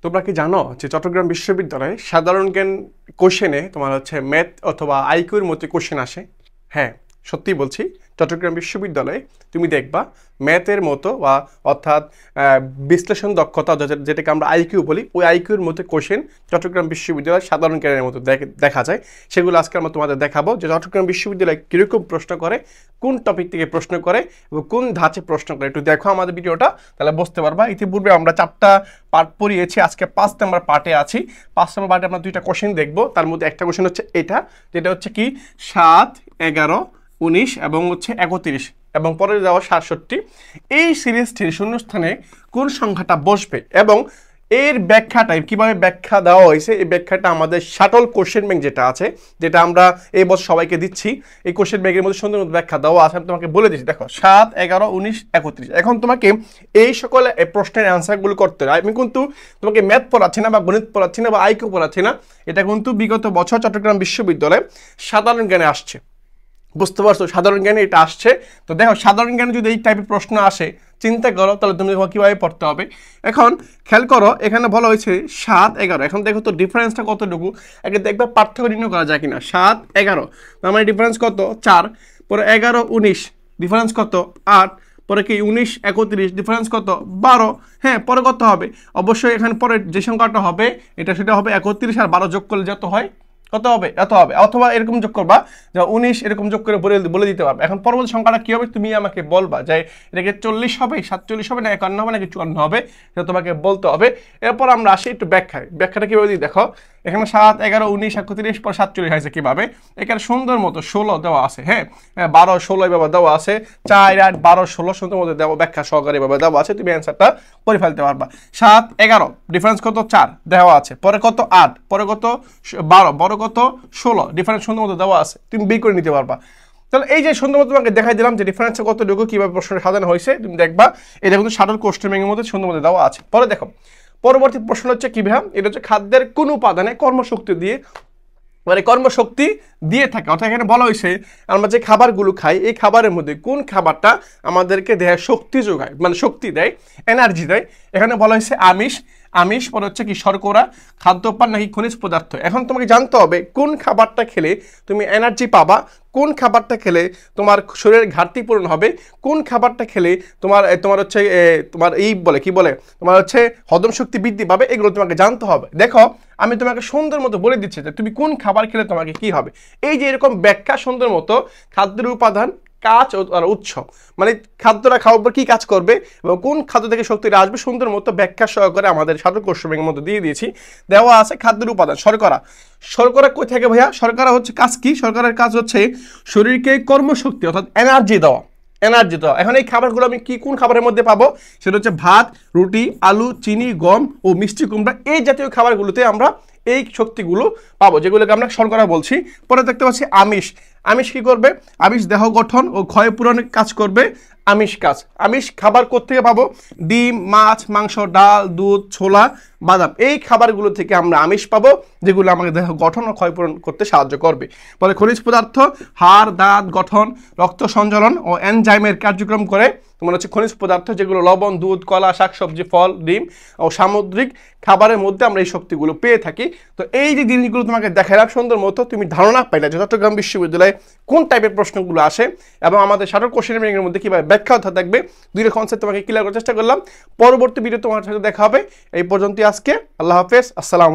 তোমরা কি জানো যে চট্টগ্রাম বিশ্ববিদ্যালয়ে সাধারণ জ্ঞান কোশ্চেনে তোমার হচ্ছে ম্যাথ অথবা আইকিউর মতো কোশ্চেন আসে? হ্যাঁ, সত্যি বলছি, চট্টগ্রাম বিশ্ববিদ্যালয়ে তুমি দেখবা ম্যাথের মতো বা অর্থাৎ বিশ্লেষণ দক্ষতা যেটাকে আমরা আইকিউ বলি, ওই আইকিউর মতো কোশ্চেন চট্টগ্রাম বিশ্ববিদ্যালয়ের সাধারণ জ্ঞানের মতো দেখা যায়। সেগুলো আজকে আমরা তোমাদের দেখাবো যে চট্টগ্রাম বিশ্ববিদ্যালয় কীরকম প্রশ্ন করে, কোন টপিক থেকে প্রশ্ন করে এবং কোন ধাঁচে প্রশ্ন করে। একটু দেখো আমাদের ভিডিওটা, তাহলে বুঝতে পারবা। ইতিপূর্বে আমরা 4টা পার্ট পড়িয়েছি, আজকে 5 নম্বর পার্টে আছি। 5 নম্বর পার্টে আমরা 2টা কোশ্চেন দেখবো। তার মধ্যে একটা কোশ্চেন হচ্ছে যেটা হচ্ছে কি 7, 11, 19 এবং হচ্ছে 31 এবং পরে দেওয়া 67। এই সিরিজটির শূন্যস্থানে কোন সংখ্যাটা বসবে এবং এর ব্যাখ্যাটা কিভাবে ব্যাখ্যা দেওয়া হয়েছে, এই ব্যাখ্যাটা আমাদের শাটল কোশ্চেন ব্যাংক যেটা আছে, যেটা আমরা এই বছর সবাইকে দিচ্ছি, এই কোশ্চেন ব্যাংকের মধ্যে সুন্দর মতো ব্যাখ্যা দেওয়া আছে। আমি তোমাকে বলে দিচ্ছি, দেখো 7, 11, 19, 31। এখন তোমাকে এই সকল প্রশ্নের অ্যান্সারগুলো করতে হবে। আমি কিন্তু তোমাকে ম্যাথ পড়াচ্ছি না বা গণিত পড়াচ্ছি না বা আইকিউ পড়াচ্ছি না, এটা কিন্তু বিগত বছর চট্টগ্রাম বিশ্ববিদ্যালয়ে সাধারণ জ্ঞানে আসছে। বুঝতে পারছো, সাধারণ জ্ঞানে এটা আসছে। তো দেখো, সাধারণ জ্ঞানে যদি এই টাইপের প্রশ্ন আসে, চিন্তা করো তাহলে তুমি কীভাবে পড়তে হবে। এখন খেয়াল করো, এখানে বলা হয়েছে 7, 11। এখন দেখো তো ডিফারেন্সটা কতটুকু, আগে দেখবে পার্থক্য নির্ণয় করা যায় কিনা। 7, 11 তার মানে ডিফারেন্স কত? 4। পরে 11, 19 ডিফারেন্স কত? 8। পরে কি 19, 31 ডিফারেন্স কত? 12। হ্যাঁ, পরে কত হবে? অবশ্যই এখানে পরে যে সংখ্যাটা হবে সেটা হবে 31 আর 12 যোগ করলে যত হয় কত হবে? এত হবে। অথবা এরকম যোগ করবা যে 19 এরকম যোগ করে বলে দিতে পারবে। এখন পরবর্তী সংখ্যাটা কী হবে তুমি আমাকে বলবা, যে এটাকে 40 হবে, 47 হবে, না 51 হবে, নাকি 54 হবে, সেটা তোমাকে বলতে হবে। এরপর আমরা আসি একটু ব্যাখ্যাটা কীভাবে দিই। দেখো এখানে 7, 11, 19, 31 পর 47 হয়েছে কীভাবে, এখানে সুন্দর মতো 16 দেওয়া আছে। হ্যাঁ, 12, 16 এভাবে দেওয়া আছে। 4, 8, 12, 16 সুন্দর মতো দেওয়া ব্যাখ্যা সহকারে এভাবে দেওয়া আছে। তুমি অ্যান্সারটা করে ফেলতে পারবা। 7, 11 ডিফারেন্স কত? 4 দেওয়া আছে। পরে কত? 8। পরে কত? 12। বড় কত? 16 ডিফারেন্স সুন্দর মতো দেওয়া আছে, তুমি বের করে নিতে পারবা। তাহলে এই যে সুন্দর মতো তোমাকে দেখাই দিলাম যে ডিফারেন্সটা কতটুকু, কীভাবে প্রশ্নটা সাজানো হয়েছে, তুমি দেখবা এটা কিন্তু শাটল কোশ্চেন ব্যাংকের মধ্যে সুন্দর মতো দেওয়া আছে। পরে দেখো পরবর্তী প্রশ্ন হচ্ছে কি ভাই, এটা হচ্ছে খাদ্যের কোন উপাদানে কর্মশক্তি দিয়ে থাকে। অর্থাৎ এখানে বলা হয়েছে আমরা যে খাবারগুলো খাই, এই খাবারের মধ্যে কোন খাবারটা আমাদেরকে দেহে শক্তি যোগায়, মানে শক্তি দেয়, এনার্জি দেয়। এখানে বলা হয়েছে আমিষ পরে হচ্ছে কি শর্করা, খাদ্যপ্রাণ নাকি খনিজ পদার্থ। এখন তোমাকে জানতে হবে কোন খাবারটা খেলে তুমি এনার্জি পাবা, কোন খাবারটা খেলে তোমার শরীরের ঘাটতি পূরণ হবে, কোন খাবারটা খেলে তোমার হচ্ছে তোমার তোমার হচ্ছে হজম শক্তি বৃদ্ধি পাবে, এগুলো তোমাকে জানতে হবে। দেখো আমি তোমাকে সুন্দর মতো বলে দিচ্ছি যে তুমি কোন খাবার খেলে তোমাকে কি হবে। এই যে এরকম ব্যাখ্যা সুন্দর মতো খাদ্যের উপাদান, কাজ আর উৎস, মানে খাদ্যটা খাওয়ার পর কি কাজ করবে এবং কোন খাদ্য থেকে শক্তিটা আসবে, সুন্দর মতো ব্যাখ্যা সহকারে আমাদের শাটল কোশ্চেন ব্যাংকের মধ্যে দিয়ে দিয়েছি। দেওয়া আছে খাদ্যের উপাদান শর্করা কই থাকে ভাইয়া? শর্করা হচ্ছে কাজ কি? শর্করার কাজ হচ্ছে শরীরকে কর্মশক্তি অর্থাৎ এনার্জি দেওয়া। এখন এই খাবারগুলো আমি কোন খাবারের মধ্যে পাবো? সেটা হচ্ছে ভাত, রুটি, আলু, চিনি, গম ও মিষ্টি কুমড়া, এই জাতীয় খাবারগুলোতে আমরা এই শক্তিগুলো পাবো, যেগুলোকে আমরা শর্করা বলছি। পরে দেখতে পাচ্ছি আমিষ কি করবে? আমিষ দেহ গঠন ও ক্ষয় পূরণের কাজ করবে। আমিষ খাবার কোত্থেকে পাবো? ডিম, মাছ, মাংস, ডাল, দুধ, ছোলা, বাদাম, এই খাবারগুলো থেকে আমরা আমিষ পাবো, যেগুলো আমাদের দেহ গঠন ও ক্ষয়পূরণ করতে সাহায্য করবে। পরে খনিজ পদার্থ হাড়, দাঁত গঠন, রক্ত সঞ্চালন ও এনজাইমের কার্যক্রম করে। তোমার হচ্ছে খনিজ পদার্থ যেগুলো লবণ, দুধ, কলা, শাকসবজি, ফল, ডিম ও সামুদ্রিক খাবারের মধ্যে আমরা এই শক্তিগুলো পেয়ে থাকি। তো এই যে জিনিসগুলো তোমাকে দেখালাম সুন্দর মতো, তুমি ধারণা পাইলে যে চট্টগ্রাম বিশ্ববিদ্যালয়ে কোন টাইপের প্রশ্নগুলো আসে এবং আমাদের শাটল কোশ্চেন ব্যাংকের মধ্যে কীভাবে ব্যাখ্যা থাকবে। দুইটা কনসেপ্ট তোমাকে ক্লিয়ার করার চেষ্টা করলাম। পরবর্তী ভিডিও তোমার সাথে দেখা হবে। এই পর্যন্ত আজকে আল্লাহ হাফেজ, আসসালামু আলাইকুম।